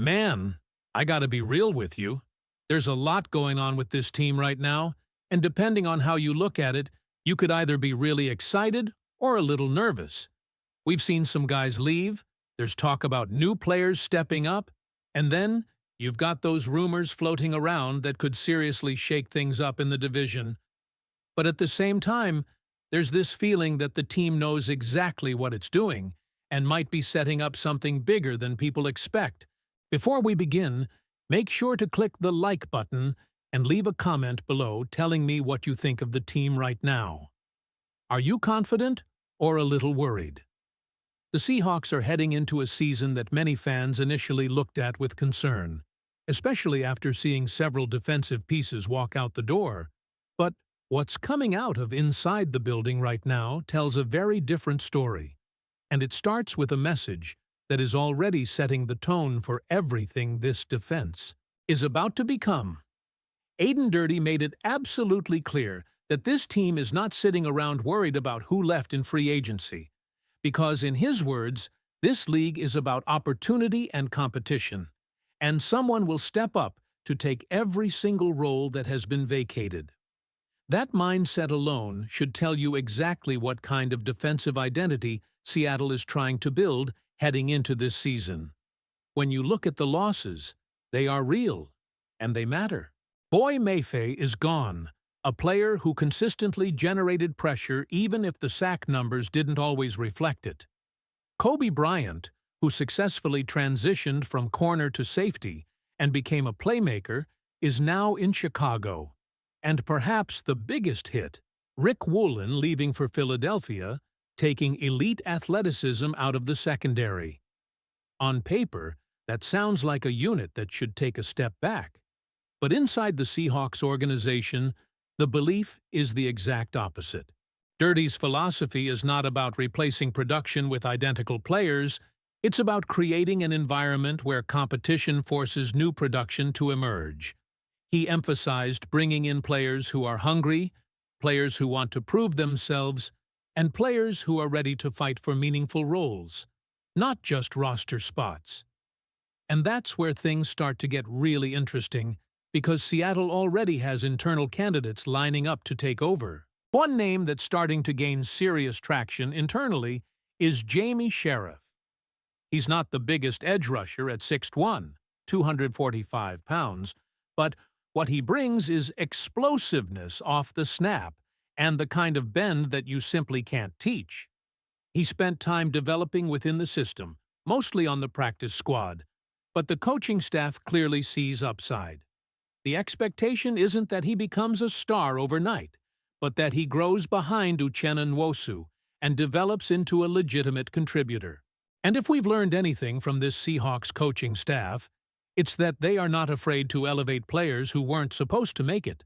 Man, I gotta be real with you. There's a lot going on with this team right now, and depending on how you look at it, you could either be really excited or a little nervous. We've seen some guys leave, there's talk about new players stepping up, and then you've got those rumors floating around that could seriously shake things up in the division. But at the same time, there's this feeling that the team knows exactly what it's doing and might be setting up something bigger than people expect. Before we begin, make sure to click the like button and leave a comment below telling me what you think of the team right now. Are you confident or a little worried? The Seahawks are heading into a season that many fans initially looked at with concern, especially after seeing several defensive pieces walk out the door. But what's coming out of inside the building right now tells a very different story, and it starts with a message that is already setting the tone for everything this defense is about to become. Aiden Dirty made it absolutely clear that this team is not sitting around worried about who left in free agency, because in his words, this league is about opportunity and competition, and someone will step up to take every single role that has been vacated. That mindset alone should tell you exactly what kind of defensive identity Seattle is trying to build heading into this season. When you look at the losses, they are real, and they matter. Boy Mayfair is gone, a player who consistently generated pressure even if the sack numbers didn't always reflect it. Kobe Bryant, who successfully transitioned from corner to safety and became a playmaker, is now in Chicago. And perhaps the biggest hit, Rick Woolen leaving for Philadelphia, taking elite athleticism out of the secondary. On paper, that sounds like a unit that should take a step back. But inside the Seahawks organization, the belief is the exact opposite. Dirty's philosophy is not about replacing production with identical players, it's about creating an environment where competition forces new production to emerge. He emphasized bringing in players who are hungry, players who want to prove themselves, and players who are ready to fight for meaningful roles, not just roster spots. And that's where things start to get really interesting, because Seattle already has internal candidates lining up to take over. One name that's starting to gain serious traction internally is Jamie Sheriff. He's not the biggest edge rusher at 6'1", 245 pounds, but what he brings is explosiveness off the snap and the kind of bend that you simply can't teach. He spent time developing within the system, mostly on the practice squad, but the coaching staff clearly sees upside. The expectation isn't that he becomes a star overnight, but that he grows behind Uchenna Nwosu and develops into a legitimate contributor. And if we've learned anything from this Seahawks coaching staff, it's that they are not afraid to elevate players who weren't supposed to make it.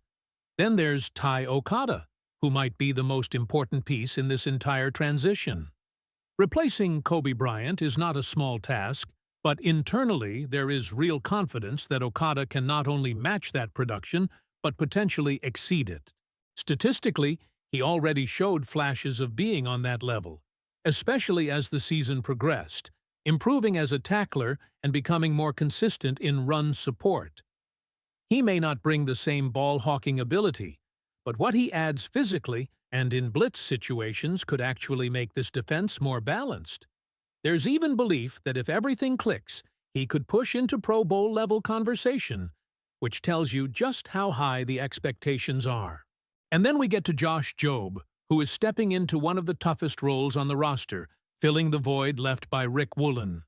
Then there's Ty Okada, who might be the most important piece in this entire transition. Replacing Kobe Bryant is not a small task, but internally there is real confidence that Okada can not only match that production, but potentially exceed it. Statistically, he already showed flashes of being on that level, especially as the season progressed, improving as a tackler and becoming more consistent in run support. He may not bring the same ball-hawking ability, but what he adds physically and in blitz situations could actually make this defense more balanced. There's even belief that if everything clicks, he could push into Pro Bowl-level conversation, which tells you just how high the expectations are. And then we get to Josh Jobe, who is stepping into one of the toughest roles on the roster, filling the void left by Rick Woolen.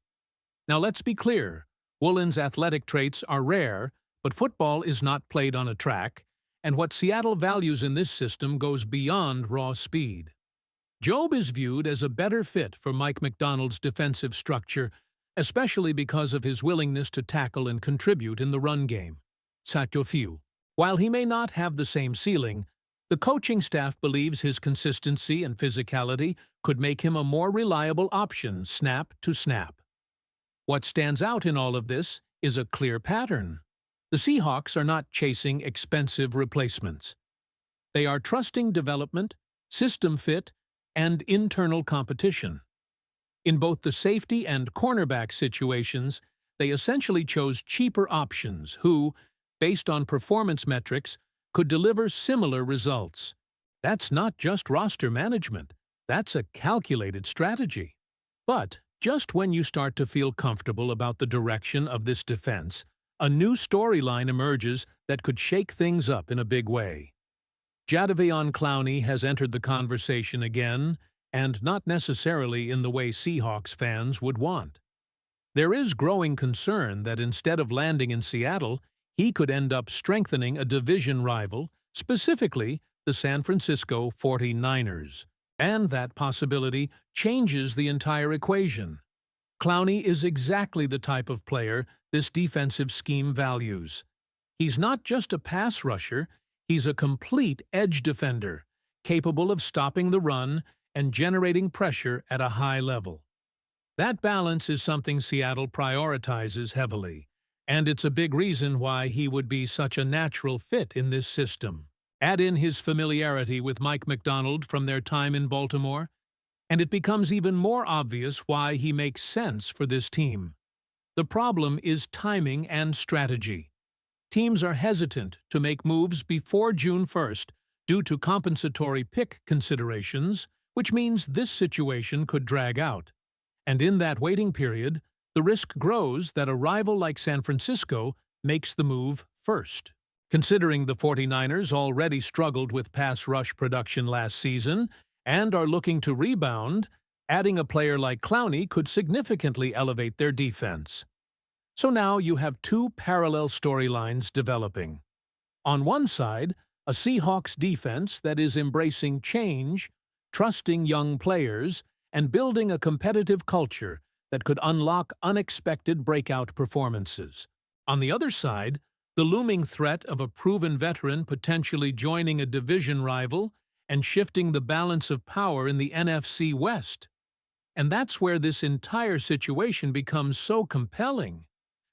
Now let's be clear, Woolen's athletic traits are rare, but football is not played on a track, and what Seattle values in this system goes beyond raw speed. Jobe is viewed as a better fit for Mike Macdonald's defensive structure, especially because of his willingness to tackle and contribute in the run game. While he may not have the same ceiling, the coaching staff believes his consistency and physicality could make him a more reliable option snap to snap. What stands out in all of this is a clear pattern. The Seahawks are not chasing expensive replacements. They are trusting development, system fit, and internal competition. In both the safety and cornerback situations, They essentially chose cheaper options who, based on performance metrics, could deliver similar results. That's not just roster management. That's a calculated strategy. But just when you start to feel comfortable about the direction of this defense, a new storyline emerges that could shake things up in a big way. Jadeveon Clowney has entered the conversation again, and not necessarily in the way Seahawks fans would want. There is growing concern that instead of landing in Seattle, he could end up strengthening a division rival, specifically the San Francisco 49ers. And that possibility changes the entire equation. Clowney is exactly the type of player this defensive scheme values. He's not just a pass rusher, he's a complete edge defender, capable of stopping the run and generating pressure at a high level. That balance is something Seattle prioritizes heavily, and it's a big reason why he would be such a natural fit in this system. Add in his familiarity with Mike Macdonald from their time in Baltimore, and it becomes even more obvious why he makes sense for this team. The problem is timing and strategy. Teams are hesitant to make moves before June 1st due to compensatory pick considerations, which means this situation could drag out. And in that waiting period, the risk grows that a rival like San Francisco makes the move first. Considering the 49ers already struggled with pass rush production last season and are looking to rebound, adding a player like Clowney could significantly elevate their defense. So now you have two parallel storylines developing. On one side, a Seahawks defense that is embracing change, trusting young players, and building a competitive culture that could unlock unexpected breakout performances. On the other side, the looming threat of a proven veteran potentially joining a division rival and shifting the balance of power in the NFC West. And that's where this entire situation becomes so compelling,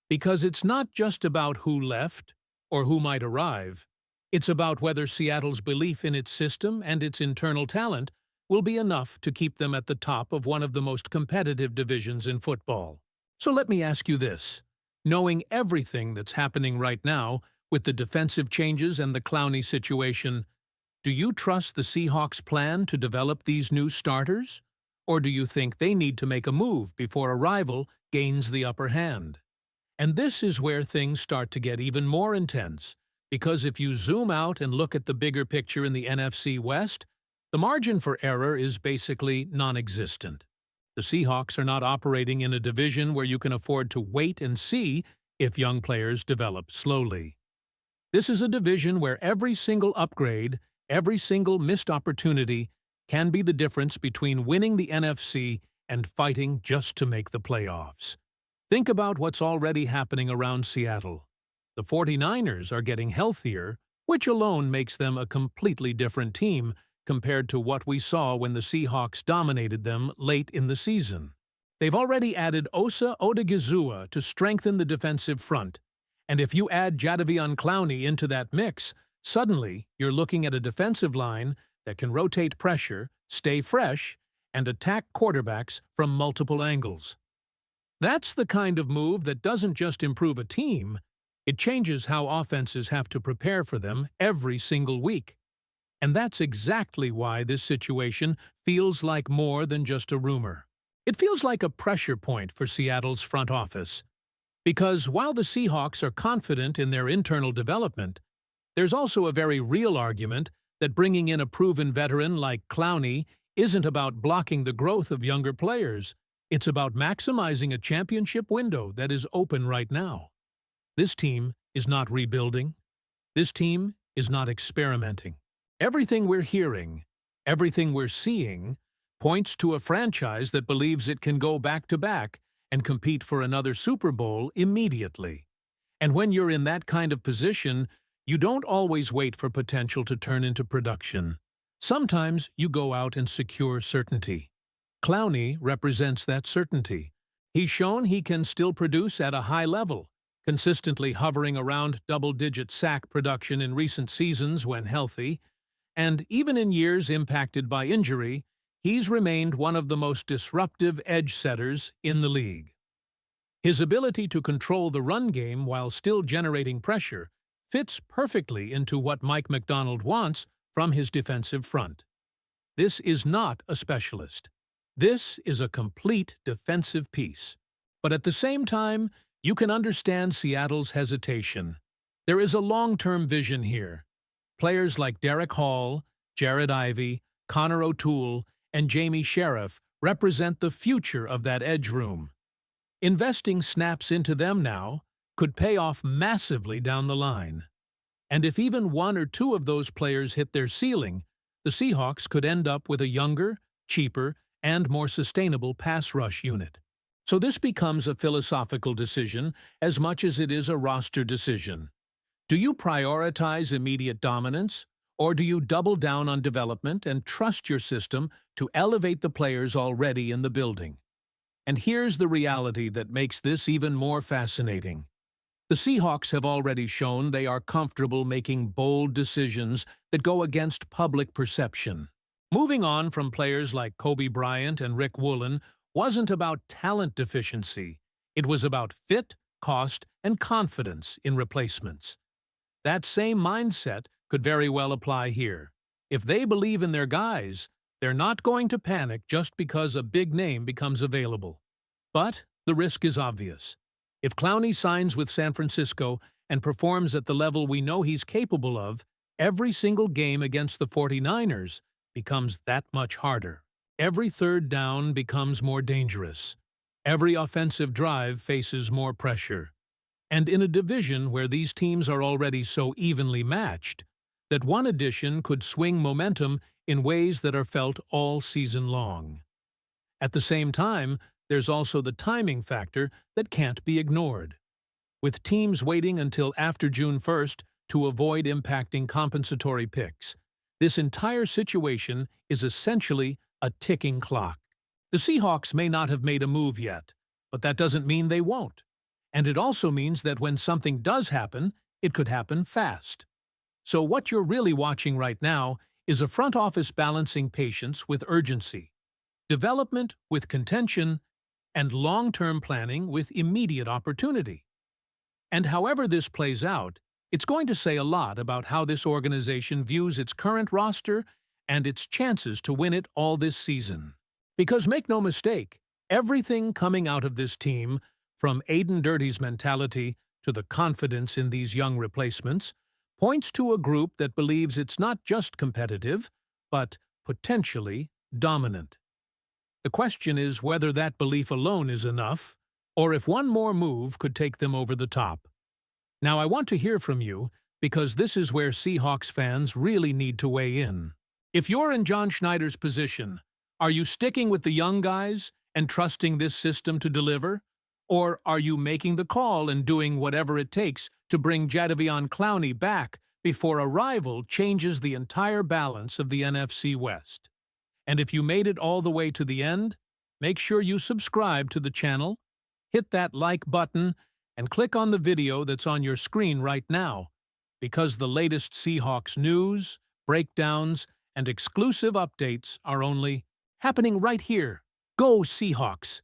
because it's not just about who left or who might arrive. It's about whether Seattle's belief in its system and its internal talent will be enough to keep them at the top of one of the most competitive divisions in football. So let me ask you this. Knowing everything that's happening right now with the defensive changes and the Clowney situation, do you trust the Seahawks' plan to develop these new starters? Or do you think they need to make a move before a rival gains the upper hand? And this is where things start to get even more intense, because if you zoom out and look at the bigger picture in the NFC West, the margin for error is basically non-existent. The Seahawks are not operating in a division where you can afford to wait and see if young players develop slowly. This is a division where every single upgrade, every single missed opportunity can be the difference between winning the NFC and fighting just to make the playoffs. Think about what's already happening around Seattle. The 49ers are getting healthier, which alone makes them a completely different team compared to what we saw when the Seahawks dominated them late in the season. They've already added Osa Odigizua to strengthen the defensive front, and if you add Jadeveon Clowney into that mix, suddenly you're looking at a defensive line that can rotate pressure, stay fresh, and attack quarterbacks from multiple angles. That's the kind of move that doesn't just improve a team, it changes how offenses have to prepare for them every single week. And that's exactly why this situation feels like more than just a rumor. It feels like a pressure point for Seattle's front office. Because while the Seahawks are confident in their internal development, there's also a very real argument that bringing in a proven veteran like Clowney isn't about blocking the growth of younger players. It's about maximizing a championship window that is open right now. This team is not rebuilding. This team is not experimenting. Everything we're hearing, everything we're seeing, points to a franchise that believes it can go back-to-back and compete for another Super Bowl immediately. And when you're in that kind of position, you don't always wait for potential to turn into production. Sometimes you go out and secure certainty. Clowney represents that certainty. He's shown he can still produce at a high level, consistently hovering around double-digit sack production in recent seasons when healthy, and even in years impacted by injury, he's remained one of the most disruptive edge setters in the league. His ability to control the run game while still generating pressure fits perfectly into what Mike Macdonald wants from his defensive front. This is not a specialist. This is a complete defensive piece. But at the same time, you can understand Seattle's hesitation. There is a long-term vision here. Players like Derek Hall, Jared Ivey, Connor O'Toole, and Jamie Sheriff represent the future of that edge room. Investing snaps into them now could pay off massively down the line. And if even one or two of those players hit their ceiling, the Seahawks could end up with a younger, cheaper, and more sustainable pass rush unit. So this becomes a philosophical decision as much as it is a roster decision. Do you prioritize immediate dominance, or do you double down on development and trust your system to elevate the players already in the building? And here's the reality that makes this even more fascinating. The Seahawks have already shown they are comfortable making bold decisions that go against public perception. Moving on from players like Kobe Bryant and Rick Woolen wasn't about talent deficiency. It was about fit, cost, and confidence in replacements. That same mindset could very well apply here. If they believe in their guys, they're not going to panic just because a big name becomes available. But the risk is obvious. If Clowney signs with San Francisco and performs at the level we know he's capable of, every single game against the 49ers becomes that much harder. Every third down becomes more dangerous. Every offensive drive faces more pressure. And in a division where these teams are already so evenly matched, that one addition could swing momentum in ways that are felt all season long. At the same time, there's also the timing factor that can't be ignored. With teams waiting until after June 1st to avoid impacting compensatory picks, this entire situation is essentially a ticking clock. The Seahawks may not have made a move yet, but that doesn't mean they won't. And it also means that when something does happen, it could happen fast. So what you're really watching right now is a front office balancing patience with urgency, development with contention, and long-term planning with immediate opportunity. And however this plays out, it's going to say a lot about how this organization views its current roster and its chances to win it all this season. Because make no mistake, everything coming out of this team, from Aiden Dirty's mentality to the confidence in these young replacements, points to a group that believes it's not just competitive, but potentially dominant. The question is whether that belief alone is enough, or if one more move could take them over the top. Now I want to hear from you, because this is where Seahawks fans really need to weigh in. If you're in John Schneider's position, are you sticking with the young guys and trusting this system to deliver? Or are you making the call and doing whatever it takes to bring Jadeveon Clowney back before a rival changes the entire balance of the NFC West? And if you made it all the way to the end, make sure you subscribe to the channel, hit that like button, and click on the video that's on your screen right now, because the latest Seahawks news, breakdowns, and exclusive updates are only happening right here. Go Seahawks!